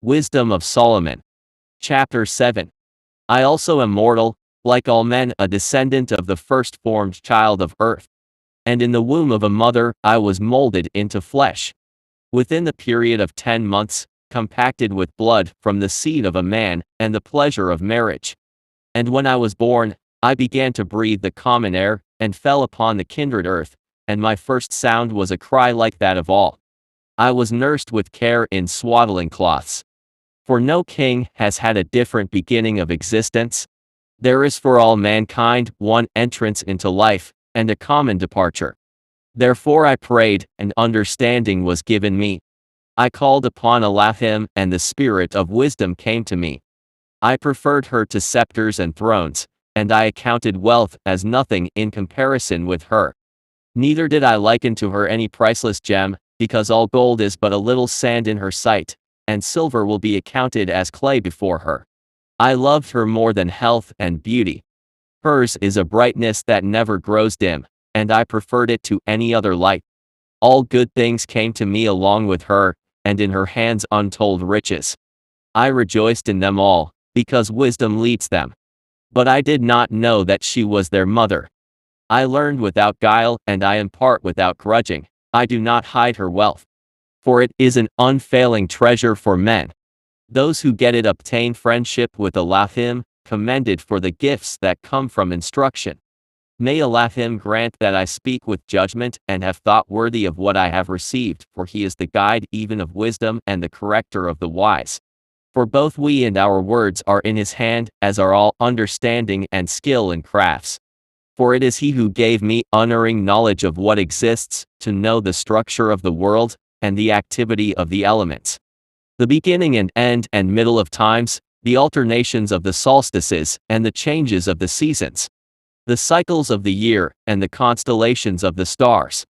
Wisdom of Solomon. Chapter 7. I also am mortal, like all men, a descendant of the first-formed child of earth. And in the womb of a mother I was molded into flesh. Within the period of 10 months, compacted with blood from the seed of a man, and the pleasure of marriage. And when I was born, I began to breathe the common air, and fell upon the kindred earth, and my first sound was a cry like that of all. I was nursed with care in swaddling cloths. For no king has had a different beginning of existence. There is for all mankind one entrance into life, and a common departure. Therefore I prayed, and understanding was given me. I called upon Elohim, and the spirit of wisdom came to me. I preferred her to scepters and thrones, and I accounted wealth as nothing in comparison with her. Neither did I liken to her any priceless gem, because all gold is but a little sand in her sight, and silver will be accounted as clay before her. I loved her more than health and beauty. Hers is a brightness that never grows dim, and I preferred it to any other light. All good things came to me along with her, and in her hands untold riches. I rejoiced in them all, because wisdom leads them. But I did not know that she was their mother. I learned without guile, and I impart without grudging. I do not hide her wealth. For it is an unfailing treasure for men. Those who get it obtain friendship with Elohim, commended for the gifts that come from instruction. May Elohim grant that I speak with judgment, and have thought worthy of what I have received, for he is the guide even of wisdom and the corrector of the wise. For both we and our words are in his hand, as are all understanding and skill in crafts. For it is he who gave me unerring knowledge of what exists, to know the structure of the world, and the activity of the elements. The beginning and end and middle of times, the alternations of the solstices, and the changes of the seasons. The cycles of the year, and the constellations of the stars.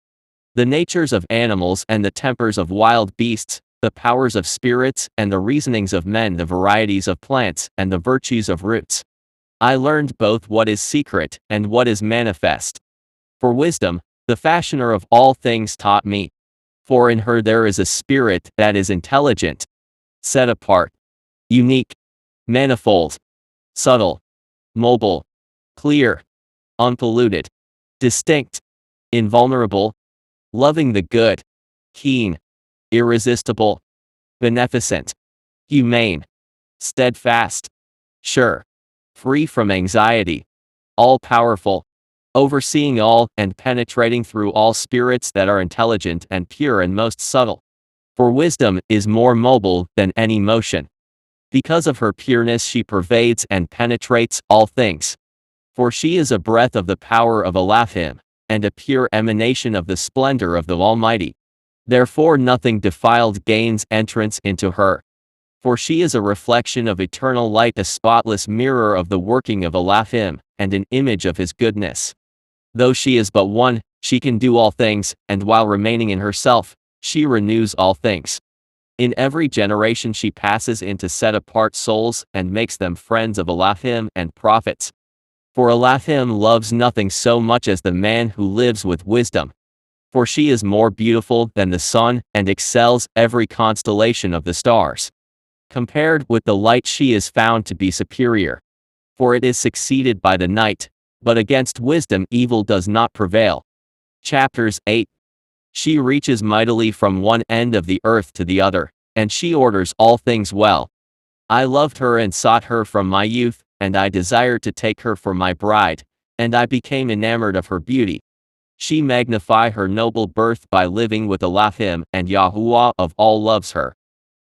The natures of animals and the tempers of wild beasts, the powers of spirits and the reasonings of men, the varieties of plants, and the virtues of roots. I learned both what is secret, and what is manifest. For wisdom, the fashioner of all things taught me. For in her there is a spirit that is intelligent, set apart, unique, manifold, subtle, mobile, clear, unpolluted, distinct, invulnerable, loving the good, keen, irresistible, beneficent, humane, steadfast, sure, free from anxiety, all-powerful, overseeing all and penetrating through all spirits that are intelligent and pure and most subtle. For wisdom is more mobile than any motion. Because of her pureness she pervades and penetrates all things. For she is a breath of the power of Elohim, and a pure emanation of the splendor of the Almighty. Therefore nothing defiled gains entrance into her. For she is a reflection of eternal light, a spotless mirror of the working of Elohim, and an image of his goodness. Though she is but one, she can do all things, and while remaining in herself, she renews all things. In every generation she passes into set-apart souls, and makes them friends of Elohim and prophets. For Elohim loves nothing so much as the man who lives with wisdom. For she is more beautiful than the sun, and excels every constellation of the stars. Compared with the light she is found to be superior. For it is succeeded by the night, but against wisdom evil does not prevail. Chapters 8. She reaches mightily from one end of the earth to the other, and she orders all things well. I loved her and sought her from my youth, and I desired to take her for my bride, and I became enamored of her beauty. She magnify her noble birth by living with Elohim, and Yahuwah of all loves her.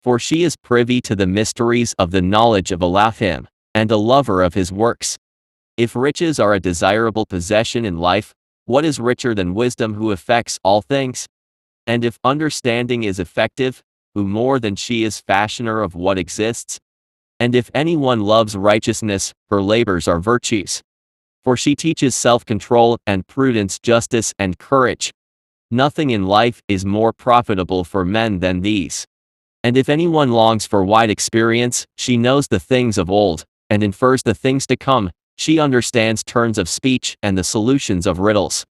For she is privy to the mysteries of the knowledge of Elohim, and a lover of his works. If riches are a desirable possession in life, what is richer than wisdom who affects all things? And if understanding is effective, who more than she is fashioner of what exists? And if anyone loves righteousness, her labors are virtues. For she teaches self-control and prudence, justice and courage. Nothing in life is more profitable for men than these. And if anyone longs for wide experience, she knows the things of old, and infers the things to come. She understands turns of speech and the solutions of riddles.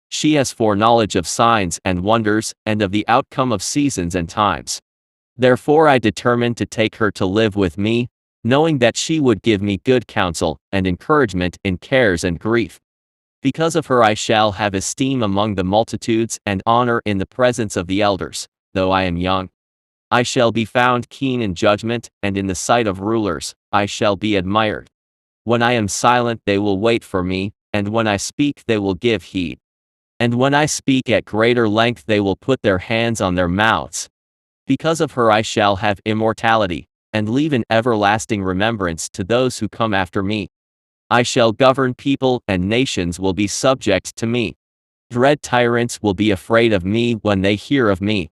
She has foreknowledge of signs and wonders, and of the outcome of seasons and times. Therefore I determined to take her to live with me, knowing that she would give me good counsel and encouragement in cares and grief. Because of her I shall have esteem among the multitudes and honor in the presence of the elders, though I am young. I shall be found keen in judgment, and in the sight of rulers, I shall be admired. When I am silent they will wait for me, and when I speak they will give heed. And when I speak at greater length they will put their hands on their mouths. Because of her I shall have immortality, and leave an everlasting remembrance to those who come after me. I shall govern people, and nations will be subject to me. Dread tyrants will be afraid of me when they hear of me.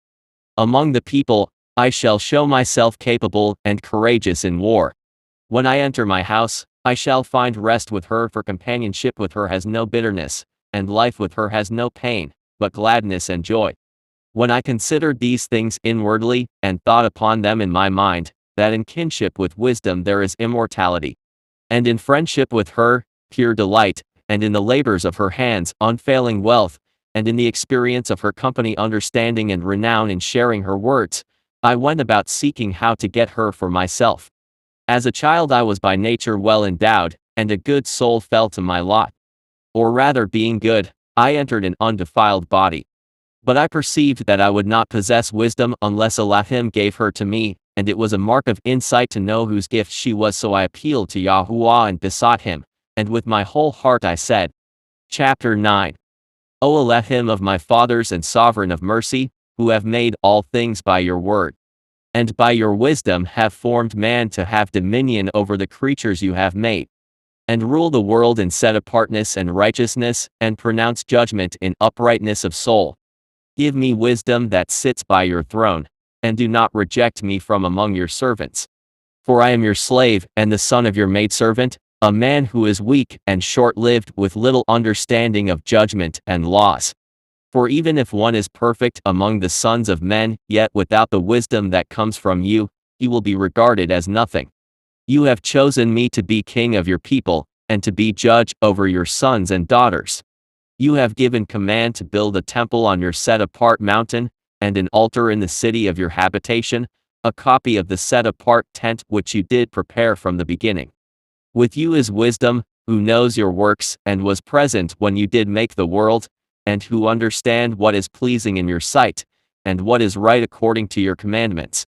Among the people, I shall show myself capable and courageous in war. When I enter my house, I shall find rest with her, for companionship with her has no bitterness, and life with her has no pain, but gladness and joy. When I considered these things inwardly, and thought upon them in my mind, that in kinship with wisdom there is immortality, and in friendship with her, pure delight, and in the labors of her hands, unfailing wealth, and in the experience of her company understanding and renown in sharing her words, I went about seeking how to get her for myself. As a child I was by nature well endowed, and a good soul fell to my lot. Or rather, being good, I entered an undefiled body. But I perceived that I would not possess wisdom unless Elohim gave her to me, and it was a mark of insight to know whose gift she was, so I appealed to Yahuwah and besought him, and with my whole heart I said. Chapter 9. O Elohim of my fathers and sovereign of mercy, who have made all things by your word, and by your wisdom have formed man to have dominion over the creatures you have made, and rule the world in set apartness and righteousness, and pronounce judgment in uprightness of soul. Give me wisdom that sits by your throne, and do not reject me from among your servants. For I am your slave, and the son of your maidservant, a man who is weak and short-lived, with little understanding of judgment and laws. For even if one is perfect among the sons of men, yet without the wisdom that comes from you, he will be regarded as nothing. You have chosen me to be king of your people, and to be judge over your sons and daughters. You have given command to build a temple on your set-apart mountain, and an altar in the city of your habitation, a copy of the set-apart tent which you did prepare from the beginning. With you is wisdom, who knows your works, and was present when you did make the world, and who understand what is pleasing in your sight, and what is right according to your commandments.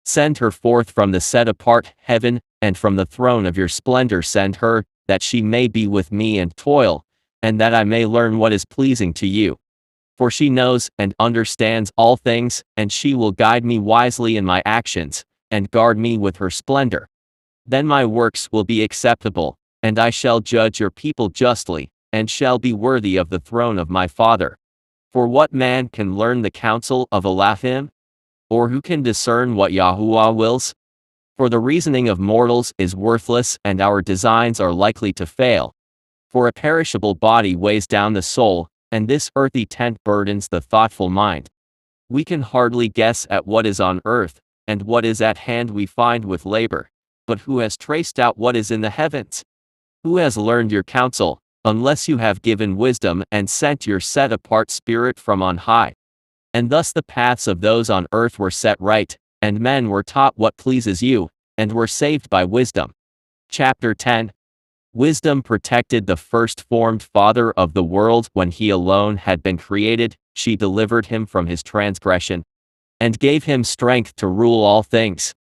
Send her forth from the set-apart heaven, and from the throne of your splendor send her, that she may be with me and toil, and that I may learn what is pleasing to you. For she knows and understands all things, and she will guide me wisely in my actions, and guard me with her splendor. Then my works will be acceptable, and I shall judge your people justly, and shall be worthy of the throne of my Father. For what man can learn the counsel of Elohim? Or who can discern what Yahuwah wills? For the reasoning of mortals is worthless, and our designs are likely to fail. For a perishable body weighs down the soul, and this earthy tent burdens the thoughtful mind. We can hardly guess at what is on earth, and what is at hand we find with labor. But who has traced out what is in the heavens? Who has learned your counsel, unless you have given wisdom and sent your set-apart spirit from on high? And thus the paths of those on earth were set right, and men were taught what pleases you, and were saved by wisdom. Chapter 10. Wisdom protected the first-formed father of the world when he alone had been created. She delivered him from his transgression, and gave him strength to rule all things.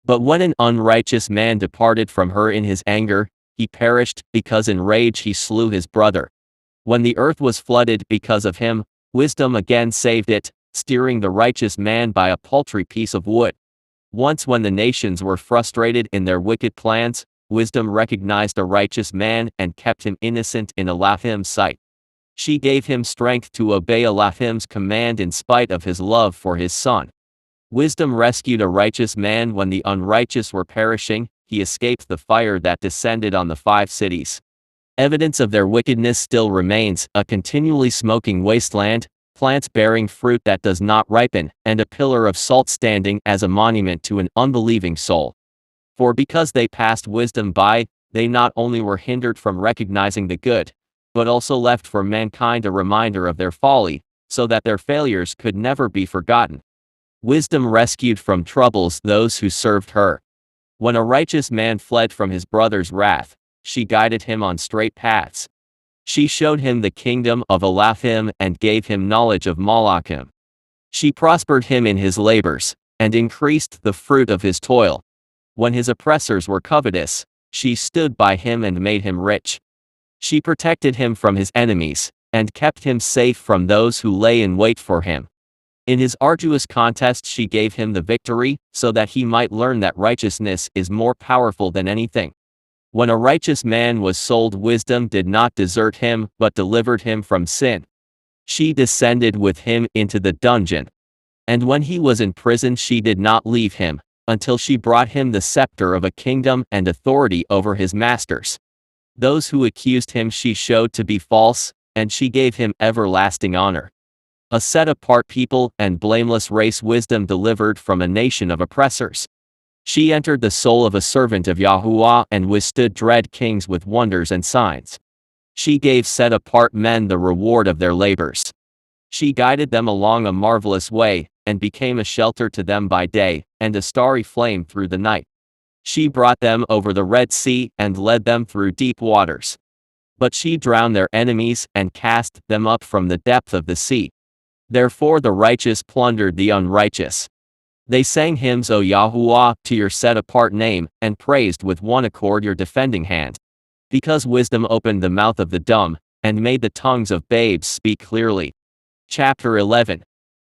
But when an unrighteous man departed from her in his anger, he perished, because in rage he slew his brother. When the earth was flooded because of him, wisdom again saved it, steering the righteous man by a paltry piece of wood. Once when the nations were frustrated in their wicked plans, wisdom recognized a righteous man and kept him innocent in Elohim's sight. She gave him strength to obey Elohim's command in spite of his love for his son. Wisdom rescued a righteous man when the unrighteous were perishing. He escaped the fire that descended on the 5 cities. Evidence of their wickedness still remains, a continually smoking wasteland, plants bearing fruit that does not ripen, and a pillar of salt standing as a monument to an unbelieving soul. For because they passed wisdom by, they not only were hindered from recognizing the good, but also left for mankind a reminder of their folly, so that their failures could never be forgotten. Wisdom rescued from troubles those who served her. When a righteous man fled from his brother's wrath, she guided him on straight paths. She showed him the kingdom of Elohim and gave him knowledge of Malachim. She prospered him in his labors, and increased the fruit of his toil. When his oppressors were covetous, she stood by him and made him rich. She protected him from his enemies, and kept him safe from those who lay in wait for him. In his arduous contest she gave him the victory, so that he might learn that righteousness is more powerful than anything. When a righteous man was sold, wisdom did not desert him, but delivered him from sin. She descended with him into the dungeon. And when he was in prison she did not leave him, until she brought him the scepter of a kingdom and authority over his masters. Those who accused him she showed to be false, and she gave him everlasting honor. A set-apart people and blameless race wisdom delivered from a nation of oppressors. She entered the soul of a servant of Yahuwah and withstood dread kings with wonders and signs. She gave set-apart men the reward of their labors. She guided them along a marvelous way, and became a shelter to them by day, and a starry flame through the night. She brought them over the Red Sea and led them through deep waters. But she drowned their enemies and cast them up from the depth of the sea. Therefore the righteous plundered the unrighteous. They sang hymns, O Yahuwah, to your set-apart name, and praised with one accord your defending hand. Because wisdom opened the mouth of the dumb, and made the tongues of babes speak clearly. Chapter 11.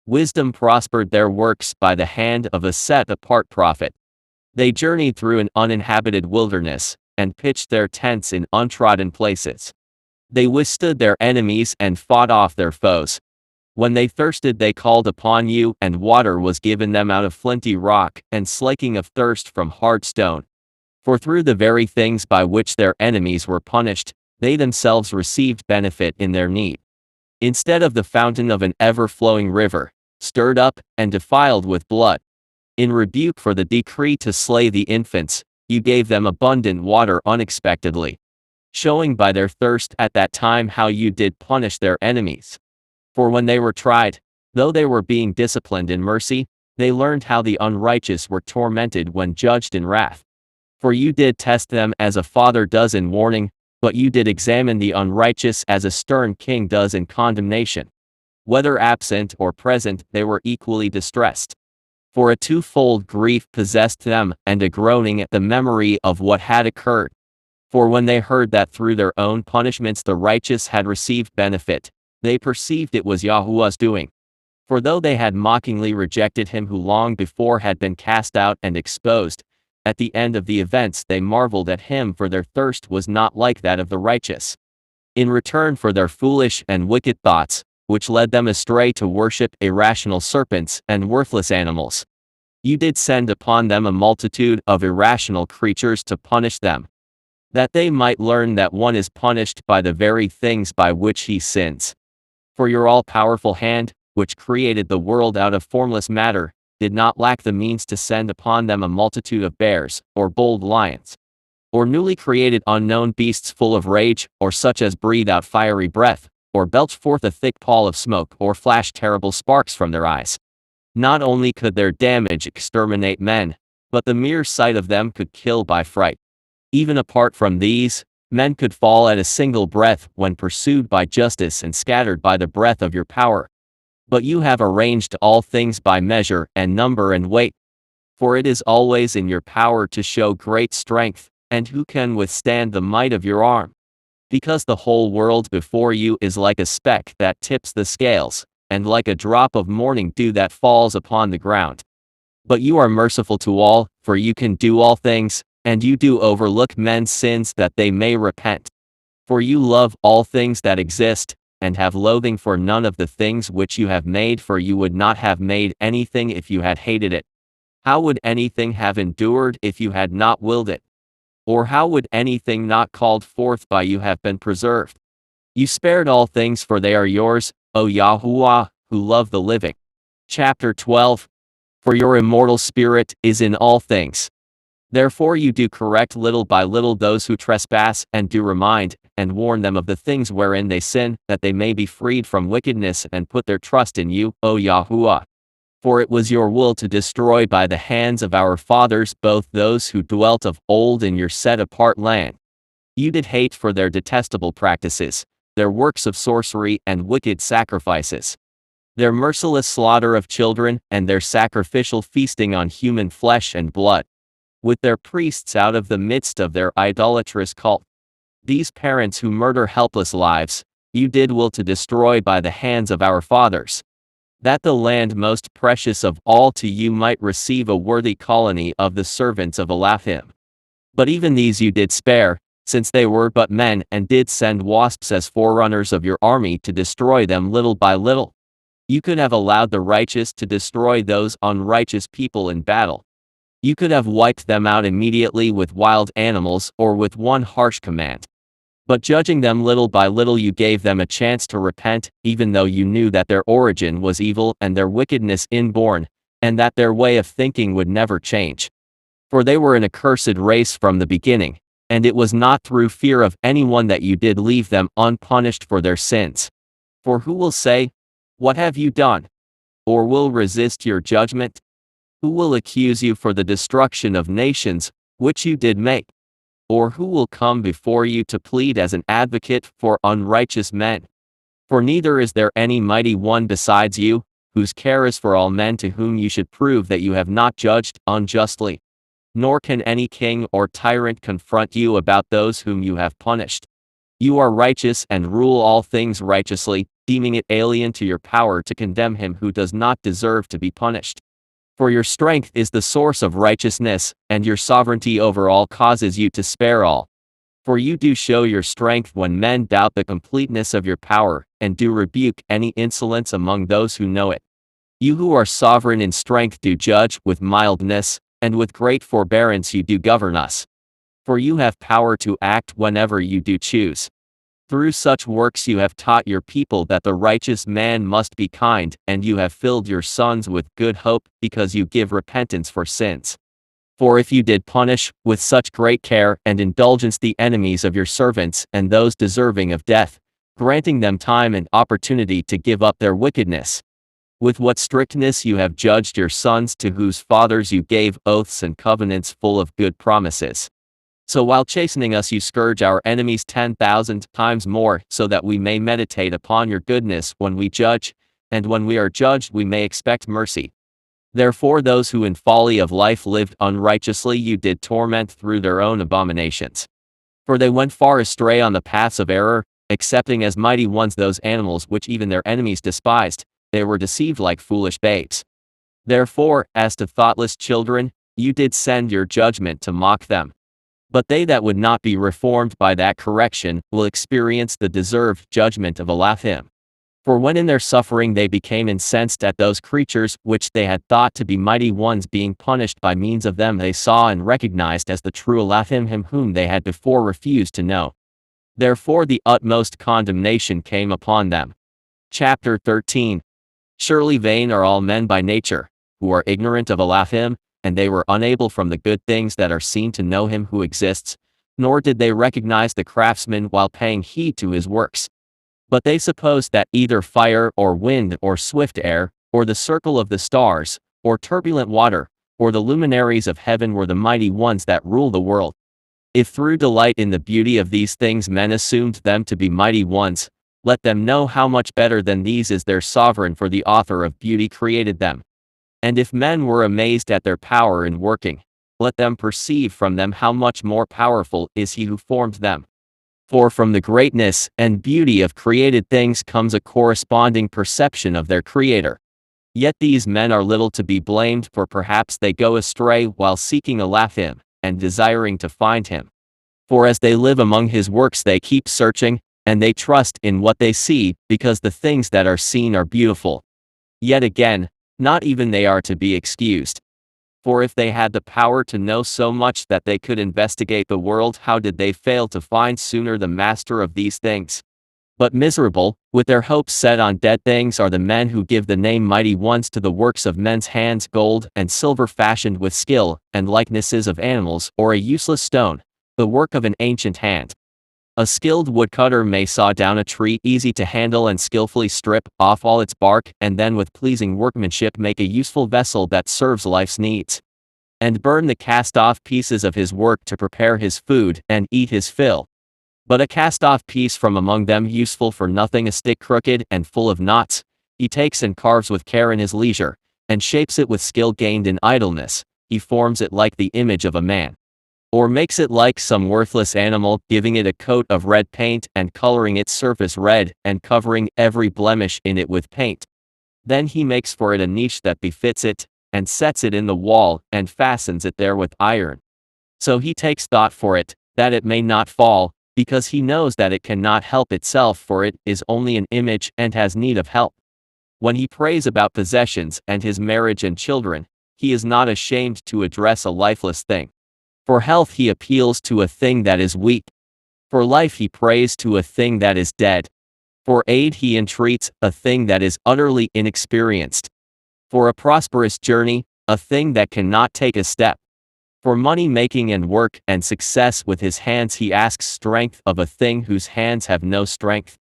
Wisdom prospered their works by the hand of a set-apart prophet. They journeyed through an uninhabited wilderness, and pitched their tents in untrodden places. They withstood their enemies and fought off their foes. When they thirsted they called upon you, and water was given them out of flinty rock, and slaking of thirst from hard stone. For through the very things by which their enemies were punished, they themselves received benefit in their need. Instead of the fountain of an ever-flowing river, stirred up, and defiled with blood. In rebuke for the decree to slay the infants, you gave them abundant water unexpectedly. Showing by their thirst at that time how you did punish their enemies. For when they were tried, though they were being disciplined in mercy, they learned how the unrighteous were tormented when judged in wrath. For you did test them as a father does in warning, but you did examine the unrighteous as a stern king does in condemnation. Whether absent or present, they were equally distressed. For a twofold grief possessed them, and a groaning at the memory of what had occurred. For when they heard that through their own punishments the righteous had received benefit, they perceived it was Yahuwah's doing. For though they had mockingly rejected him who long before had been cast out and exposed, at the end of the events they marveled at him, for their thirst was not like that of the righteous. In return for their foolish and wicked thoughts, which led them astray to worship irrational serpents and worthless animals, you did send upon them a multitude of irrational creatures to punish them, that they might learn that one is punished by the very things by which he sins. For your all-powerful hand, which created the world out of formless matter, did not lack the means to send upon them a multitude of bears, or bold lions, or newly created unknown beasts full of rage, or such as breathe out fiery breath, or belch forth a thick pall of smoke, or flash terrible sparks from their eyes. Not only could their damage exterminate men, but the mere sight of them could kill by fright. Even apart from these, men could fall at a single breath when pursued by justice and scattered by the breath of your power. But you have arranged all things by measure and number and weight. For it is always in your power to show great strength, and who can withstand the might of your arm? Because the whole world before you is like a speck that tips the scales, and like a drop of morning dew that falls upon the ground. But you are merciful to all, for you can do all things, and you do overlook men's sins that they may repent. For you love all things that exist, and have loathing for none of the things which you have made, for you would not have made anything if you had hated it. How would anything have endured if you had not willed it? Or how would anything not called forth by you have been preserved? You spared all things, for they are yours, O Yahuwah, who love the living. Chapter 12. For your immortal spirit is in all things. Therefore you do correct little by little those who trespass, and do remind, and warn them of the things wherein they sin, that they may be freed from wickedness and put their trust in you, O Yahuwah. For it was your will to destroy by the hands of our fathers both those who dwelt of old in your set-apart land. You did hate for their detestable practices, their works of sorcery and wicked sacrifices, their merciless slaughter of children and their sacrificial feasting on human flesh and blood, with their priests out of the midst of their idolatrous cult. These parents who murder helpless lives, you did will to destroy by the hands of our fathers, that the land most precious of all to you might receive a worthy colony of the servants of Elohim. But even these you did spare, since they were but men, and did send wasps as forerunners of your army to destroy them little by little. You could have allowed the righteous to destroy those unrighteous people in battle. You could have wiped them out immediately with wild animals or with one harsh command. But judging them little by little, you gave them a chance to repent, even though you knew that their origin was evil and their wickedness inborn, and that their way of thinking would never change. For they were an accursed race from the beginning, and it was not through fear of anyone that you did leave them unpunished for their sins. For who will say, "What have you done?" Or will resist your judgment? Who will accuse you for the destruction of nations, which you did make? Or who will come before you to plead as an advocate for unrighteous men? For neither is there any mighty one besides you, whose care is for all men, to whom you should prove that you have not judged unjustly. Nor can any king or tyrant confront you about those whom you have punished. You are righteous and rule all things righteously, deeming it alien to your power to condemn him who does not deserve to be punished. For your strength is the source of righteousness, and your sovereignty over all causes you to spare all. For you do show your strength when men doubt the completeness of your power, and do rebuke any insolence among those who know it. You who are sovereign in strength do judge with mildness, and with great forbearance you do govern us. For you have power to act whenever you do choose. Through such works you have taught your people that the righteous man must be kind, and you have filled your sons with good hope, because you give repentance for sins. For if you did punish, with such great care and indulgence, the enemies of your servants and those deserving of death, granting them time and opportunity to give up their wickedness, with what strictness you have judged your sons, to whose fathers you gave oaths and covenants full of good promises. So while chastening us you scourge our enemies 10,000 times more, so that we may meditate upon your goodness when we judge, and when we are judged we may expect mercy. Therefore those who in folly of life lived unrighteously you did torment through their own abominations. For they went far astray on the paths of error, accepting as mighty ones those animals which even their enemies despised. They were deceived like foolish babes. Therefore, as to thoughtless children, you did send your judgment to mock them. But they that would not be reformed by that correction will experience the deserved judgment of Elohim. For when in their suffering they became incensed at those creatures which they had thought to be mighty ones being punished by means of them, they saw and recognized as the true Elohim him whom they had before refused to know. Therefore the utmost condemnation came upon them. Chapter 13. Surely vain are all men by nature, who are ignorant of Elohim, and they were unable from the good things that are seen to know him who exists, nor did they recognize the craftsman while paying heed to his works. But they supposed that either fire or wind or swift air, or the circle of the stars, or turbulent water, or the luminaries of heaven were the mighty ones that rule the world. If through delight in the beauty of these things men assumed them to be mighty ones, let them know how much better than these is their sovereign, for the author of beauty created them. And if men were amazed at their power in working, let them perceive from them how much more powerful is he who formed them. For from the greatness and beauty of created things comes a corresponding perception of their Creator. Yet these men are little to be blamed, for perhaps they go astray while seeking Elohim, and desiring to find him. For as they live among his works they keep searching, and they trust in what they see, because the things that are seen are beautiful. Yet again, not even they are to be excused. For if they had the power to know so much that they could investigate the world, how did they fail to find sooner the master of these things? But miserable, with their hopes set on dead things, are the men who give the name mighty ones to the works of men's hands, gold and silver fashioned with skill, and likenesses of animals, or a useless stone, the work of an ancient hand. A skilled woodcutter may saw down a tree easy to handle and skillfully strip off all its bark and then with pleasing workmanship make a useful vessel that serves life's needs. And burn the cast-off pieces of his work to prepare his food and eat his fill. But a cast-off piece from among them useful for nothing, a stick crooked and full of knots, he takes and carves with care in his leisure, and shapes it with skill gained in idleness, he forms it like the image of a man. Or makes it like some worthless animal, giving it a coat of red paint and coloring its surface red, and covering every blemish in it with paint. Then he makes for it a niche that befits it, and sets it in the wall, and fastens it there with iron. So he takes thought for it, that it may not fall, because he knows that it cannot help itself, for it is only an image and has need of help. When he prays about possessions and his marriage and children, he is not ashamed to address a lifeless thing. For health he appeals to a thing that is weak. For life he prays to a thing that is dead. For aid he entreats a thing that is utterly inexperienced. For a prosperous journey, a thing that cannot take a step. For money making and work and success with his hands he asks strength of a thing whose hands have no strength.